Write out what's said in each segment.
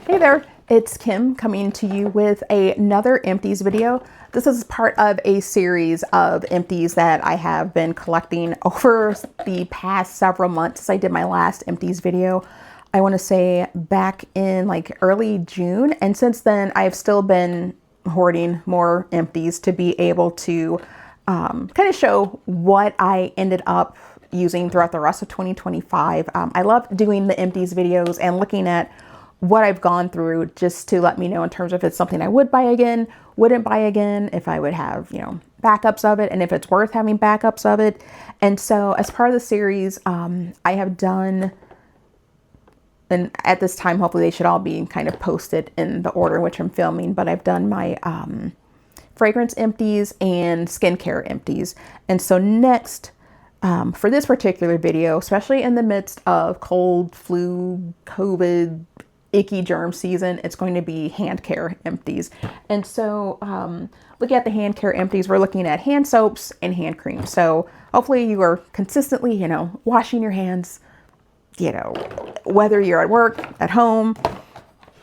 Hey there, it's Kim coming to you with another Empties video. This is part of a series of empties that I have been collecting over the past several months since I did my last Empties video. I want to say back in like early June, and since then I've still been hoarding more empties to be able to kind of show what I ended up using throughout the rest of 2025. I love doing the empties videos and looking at what I've gone through just to let me know in terms of if it's something I would buy again, wouldn't buy again, if I would have, backups of it, and if it's worth having backups of it. And so as part of the series, I have done, and at this time, hopefully they should all be kind of posted in the order in which I'm filming, but I've done my fragrance empties and skincare empties. And so next, for this particular video, especially in the midst of cold, flu, COVID, icky germ season, it's going to be hand care empties. And so looking at the hand care empties, we're looking at hand soaps and hand cream. So hopefully you are consistently, washing your hands, whether you're at work, at home,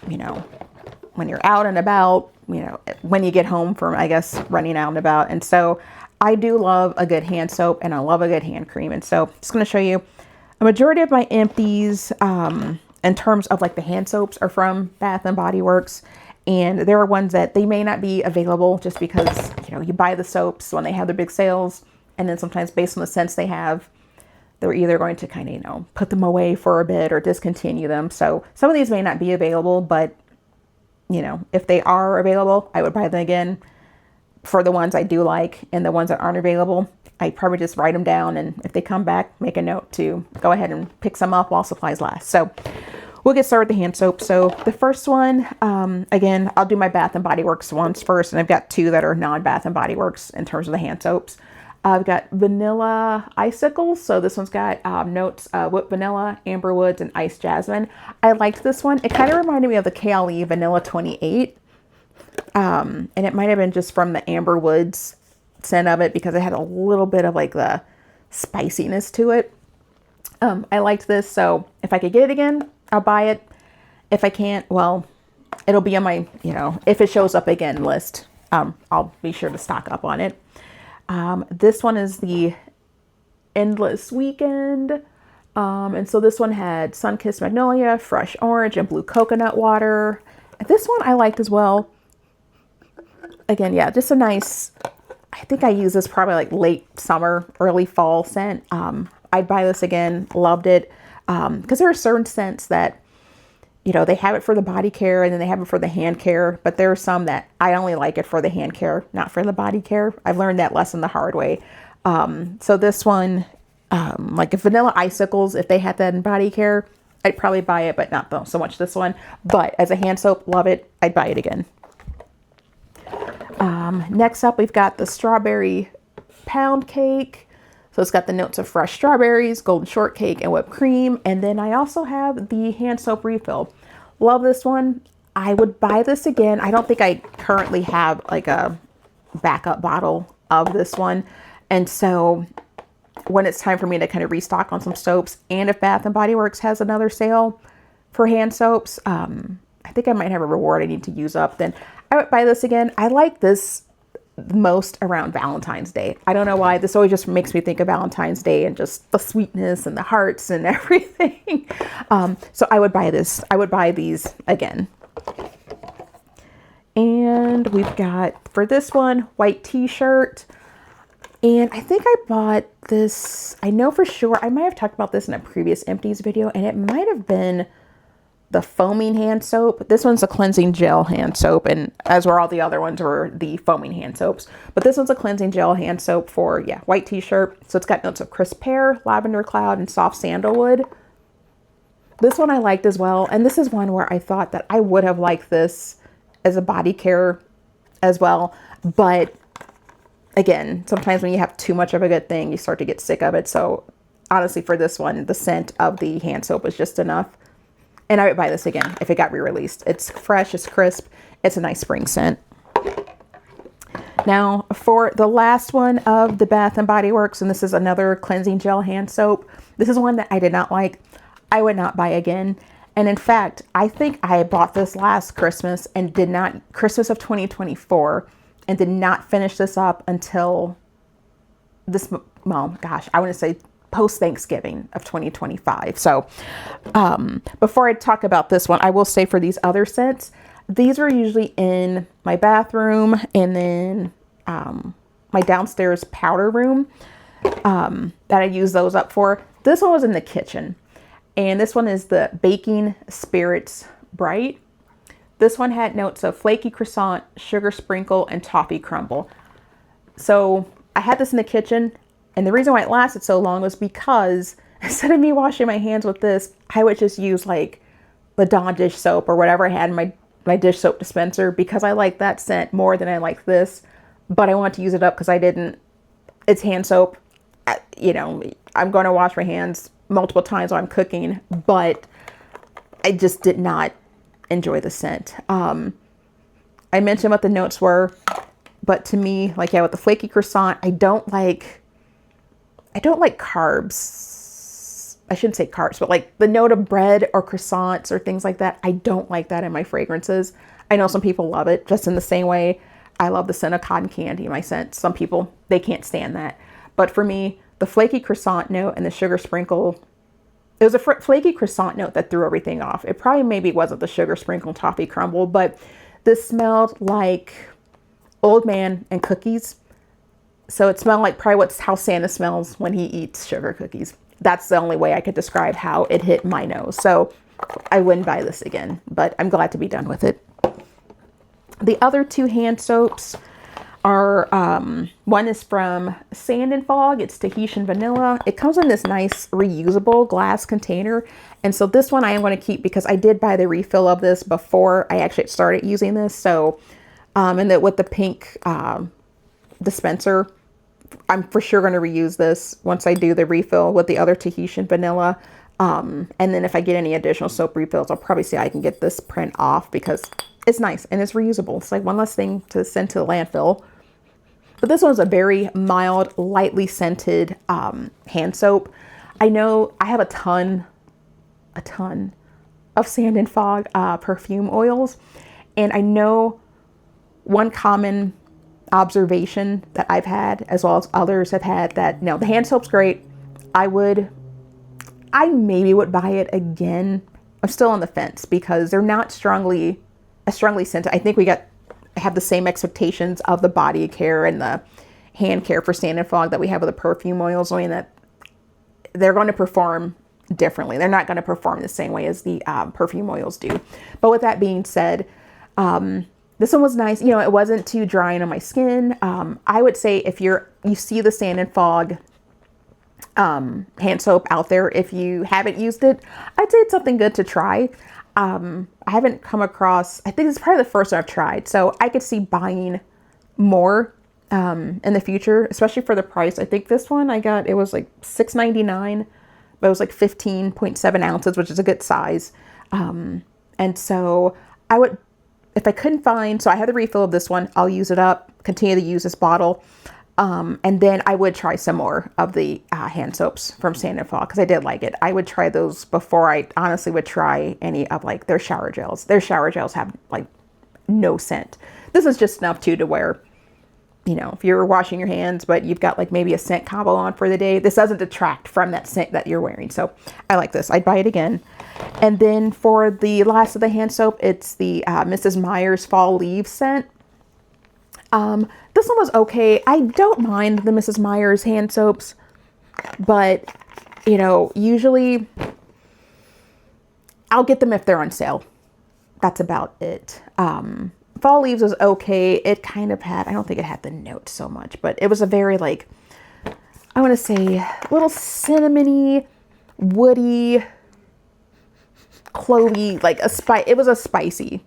when you're out and about, when you get home from, I guess, running out and about. And so I do love a good hand soap and I love a good hand cream. And so I'm just going to show you a majority of my empties in terms of like the hand soaps are from Bath and Body Works. And there are ones that they may not be available just because, you buy the soaps when they have their big sales. And then sometimes based on the scents they have, they're either going to kind of, put them away for a bit or discontinue them. So some of these may not be available, but if they are available, I would buy them again. For the ones I do like and the ones that aren't available, I probably just write them down. And if they come back, make a note to go ahead and pick some up while supplies last. So we'll get started with the hand soap. So the first one, again, I'll do my Bath and Body Works ones first. And I've got two that are non-Bath and Body Works in terms of the hand soaps. I've got vanilla icicles. So this one's got notes whipped vanilla, amber woods, and iced jasmine. I liked this one. It kind of reminded me of the KLE Vanilla 28. And it might have been just from the amber woods scent of it because it had a little bit of like the spiciness to it. I liked this. So if I could get it again, I'll buy it. If I can't, well, it'll be on my, if it shows up again list, I'll be sure to stock up on it. This one is the Endless Weekend. And so this one had Sun-Kissed Magnolia, Fresh Orange, and Blue Coconut Water. This one I liked as well. Again, yeah, just a nice, I think I use this probably like late summer, early fall scent. I'd buy this again, loved it. Because there are certain scents that, they have it for the body care and then they have it for the hand care. But there are some that I only like it for the hand care, not for the body care. I've learned that lesson the hard way. So this one, like if Vanilla Icicles, if they had that in body care, I'd probably buy it, but not so much this one. But as a hand soap, love it. I'd buy it again. Next up, we've got the Strawberry Pound Cake. So it's got the notes of fresh strawberries, golden shortcake, and whipped cream. And then I also have the hand soap refill. Love this one. I would buy this again. I don't think I currently have like a backup bottle of this one. And so when it's time for me to kind of restock on some soaps, and if Bath and Body Works has another sale for hand soaps, I think I might have a reward I need to use up, then I would buy this again. I like this most around Valentine's Day. I don't know why. This always just makes me think of Valentine's Day and just the sweetness and the hearts and everything. So I would buy this. I would buy these again. And we've got, for this one, white t-shirt. And I think I bought this, I know for sure, I might have talked about this in a previous empties video, and it might have been the foaming hand soap. This one's a cleansing gel hand soap, and as were all the other ones were the foaming hand soaps. But this one's a cleansing gel hand soap for, white t-shirt. So it's got notes of crisp pear, lavender cloud, and soft sandalwood. This one I liked as well. And this is one where I thought that I would have liked this as a body care as well. But again, sometimes when you have too much of a good thing, you start to get sick of it. So honestly, for this one, the scent of the hand soap was just enough. And I would buy this again if it got re-released. It's fresh, it's crisp, it's a nice spring scent. Now for the last one of the Bath and Body Works, and this is another cleansing gel hand soap. This is one that I did not like. I would not buy again. And in fact, I think I bought this last Christmas and did not, Christmas of 2024, and did not finish this up until this, well, gosh, I want to say post Thanksgiving of 2025. So before I talk about this one, I will say for these other scents, these are usually in my bathroom and then my downstairs powder room that I use those up for. This one was in the kitchen, and this one is the Baking Spirits Bright. This one had notes of flaky croissant, sugar sprinkle, and toffee crumble. So I had this in the kitchen, and the reason why it lasted so long was because instead of me washing my hands with this, I would just use like the Dawn dish soap or whatever I had in my dish soap dispenser, because I like that scent more than I like this. But I want to use it up because it's hand soap. You know, I'm going to wash my hands multiple times while I'm cooking, but I just did not enjoy the scent. I mentioned what the notes were, but to me, like, yeah, with the flaky croissant, I don't like carbs. I shouldn't say carbs, but like the note of bread or croissants or things like that. I don't like that in my fragrances. I know some people love it, just in the same way I love the scent of cotton candy in my scent. Some people, they can't stand that. But for me, the flaky croissant note and the sugar sprinkle, it was a flaky croissant note that threw everything off. It probably maybe wasn't the sugar sprinkle toffee crumble, but this smelled like old man and cookies. So it smelled like probably how Santa smells when he eats sugar cookies. That's the only way I could describe how it hit my nose. So I wouldn't buy this again, but I'm glad to be done with it. The other two hand soaps are, one is from Sand and Fog. It's Tahitian Vanilla. It comes in this nice reusable glass container. And so this one I am going to keep because I did buy the refill of this before I actually started using this. So, and that with the pink dispenser, I'm for sure going to reuse this once I do the refill with the other Tahitian Vanilla. And then if I get any additional soap refills, I'll probably see I can get this print off because it's nice and it's reusable. It's like one less thing to send to the landfill. But this one's a very mild, lightly scented hand soap. I know I have a ton of Sand and Fog perfume oils. And I know one common observation that I've had, as well as others have had, that no, the hand soap's great. I maybe would buy it again. I'm still on the fence because they're not strongly scented. I think I have the same expectations of the body care and the hand care for Sand and Fog that we have with the perfume oils, only that they're going to perform differently. They're not going to perform the same way as the perfume oils do. But with that being said, this one was nice. You know, it wasn't too drying on my skin. I would say if you see the Sand and Fog hand soap out there, if you haven't used it, I'd say it's something good to try. I haven't come across, I think it's probably the first one I've tried. So I could see buying more in the future, especially for the price. I think this one it was like $6.99, but it was like 15.7 ounces, which is a good size. And so I would, if I couldn't find, so I had the refill of this one, I'll use it up, continue to use this bottle. And then I would try some more of the hand soaps from Sand and Fog because I did like it. I would try those before I honestly would try any of like their shower gels. Their shower gels have like no scent. This is just enough to where, you know, if you're washing your hands, but you've got like maybe a scent combo on for the day, this doesn't detract from that scent that you're wearing. So I like this. I'd buy it again. And then for the last of the hand soap, it's the Mrs. Meyer's Fall Leaves scent. This one was okay. I don't mind the Mrs. Meyer's hand soaps, but, you know, usually I'll get them if they're on sale. That's about it. Fall Leaves was okay. It kind of had, I don't think it had the notes so much, but it was a very like, I want to say a little cinnamony, woody, clovey, like it was a spicy,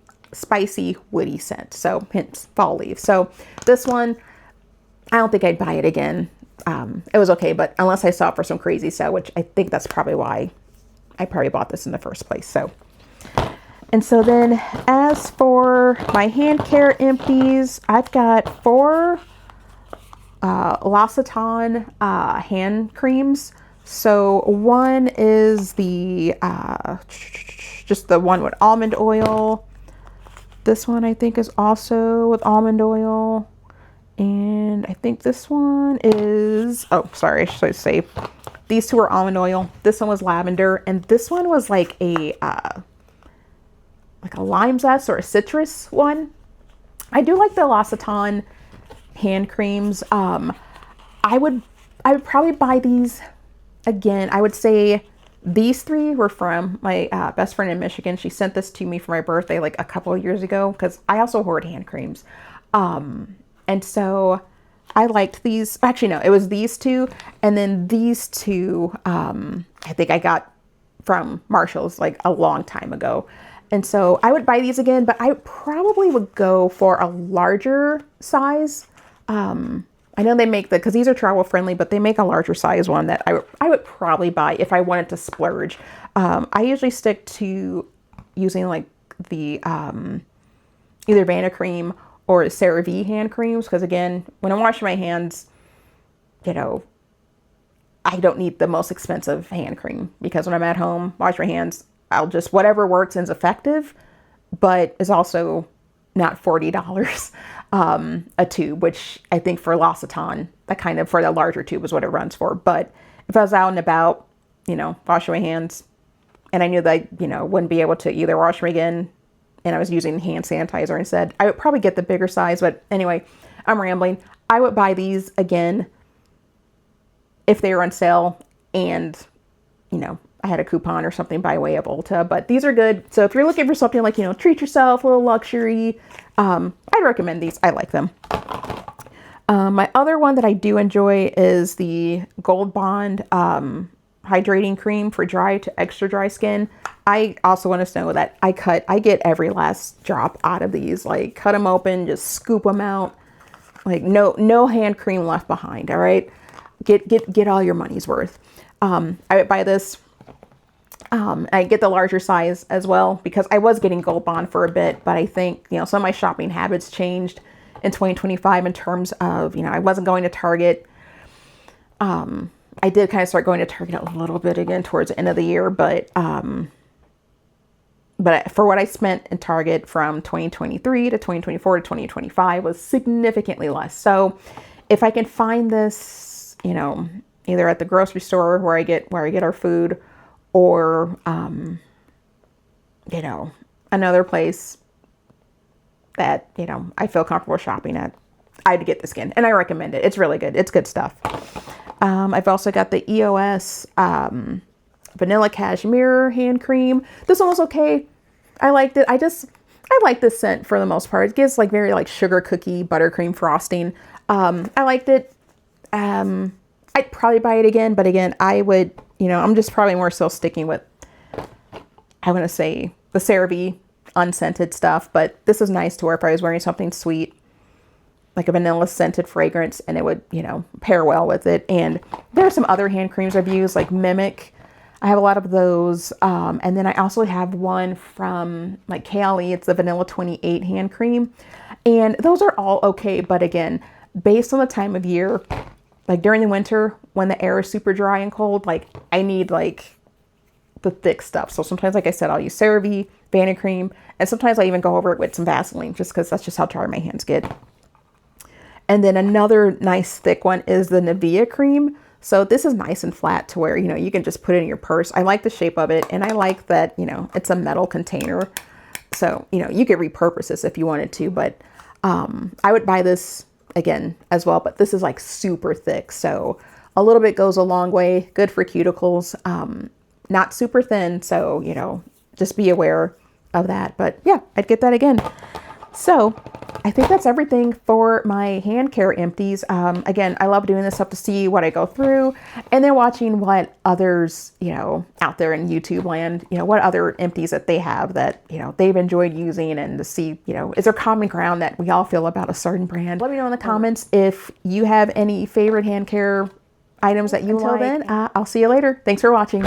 woody scent. So hence Fall Leaves. So this one, I don't think I'd buy it again. It was okay, but unless I saw it for some crazy sale, which I think that's probably why I probably bought this in the first place. So, and so then as for my Handcare empties, I've got 4 L'Occitane hand creams. So one is the, just the one with almond oil. This one I think is also with almond oil. And I think this one is, oh, sorry, I should say these two are almond oil. This one was lavender, and this one was like a lime zest or a citrus one. I do like the L'Occitane hand creams. I would probably buy these again. I would say these three were from my best friend in Michigan. She sent this to me for my birthday like a couple of years ago because I also hoard hand creams. And so I liked these. Actually, no, it was these two. And then these two, I think I got from Marshall's like a long time ago. And so I would buy these again, but I probably would go for a larger size. I know they make because these are travel friendly, but they make a larger size one that I would probably buy if I wanted to splurge. I usually stick to using like the either Vanicream or CeraVe hand creams, because again, when I'm washing my hands, you know, I don't need the most expensive hand cream, because when I'm at home, wash my hands, I'll just, whatever works and is effective, but is also not $40 a tube, which I think for L'Occitane, that kind of, for the larger tube is what it runs for. But if I was out and about, you know, washing my hands, and I knew that I, you know, wouldn't be able to either wash them again, and I was using hand sanitizer instead, I would probably get the bigger size. But anyway, I'm rambling. I would buy these again if they were on sale and, you know, I had a coupon or something by way of Ulta. But these are good. So if you're looking for something like, you know, treat yourself, a little luxury, I'd recommend these. I like them. My other one that I do enjoy is the Gold Bond hydrating cream for dry to extra dry skin. I also want to know that I get every last drop out of these, like cut them open, just scoop them out, like no hand cream left behind. All right. Get all your money's worth. I would buy this. I get the larger size as well, because I was getting Gold Bond for a bit, but I think, you know, some of my shopping habits changed in 2025 in terms of, you know, I wasn't going to Target. I did kind of start going to Target a little bit again towards the end of the year, but for what I spent in Target from 2023 to 2024 to 2025 was significantly less. So if I can find this, you know, either at the grocery store where I get our food, or, you know, another place that, you know, I feel comfortable shopping at, I'd get this again. And I recommend it. It's really good. It's good stuff. I've also got the EOS Vanilla Cashmere hand cream. This one was okay. I liked it. I like this scent for the most part. It gives like very like sugar cookie buttercream frosting. I liked it. I'd probably buy it again, but again, I would, you know, I'm just probably more so sticking with, I want to say the CeraVe unscented stuff, but this is nice to wear if I was wearing something sweet, like a vanilla scented fragrance, and it would, you know, pair well with it. And there are some other hand creams I've used, like Mimic. I have a lot of those. And then I also have one from like KLE. It's the Vanilla 28 hand cream. And those are all okay. But again, based on the time of year, like during the winter when the air is super dry and cold, like I need like the thick stuff. So sometimes, like I said, I'll use CeraVe, Vanicream, and sometimes I even go over it with some Vaseline, just because that's just how dry my hands get. And then another nice thick one is the Nivea cream. So this is nice and flat to where, you know, you can just put it in your purse. I like the shape of it, and I like that, you know, it's a metal container. So, you know, you could repurpose this if you wanted to, but I would buy this again as well, but this is like super thick. So a little bit goes a long way. Good for cuticles. Not super thin. So, you know, just be aware of that. But yeah, I'd get that again. So I think that's everything for my Handcare empties. Again, I love doing this stuff to see what I go through, and then watching what others, you know, out there in YouTube land, you know, what other empties that they have that, you know, they've enjoyed using, and to see, you know, is there common ground that we all feel about a certain brand. Let me know in the comments if you have any favorite Handcare items that you like. Until then, I'll see you later. Thanks for watching.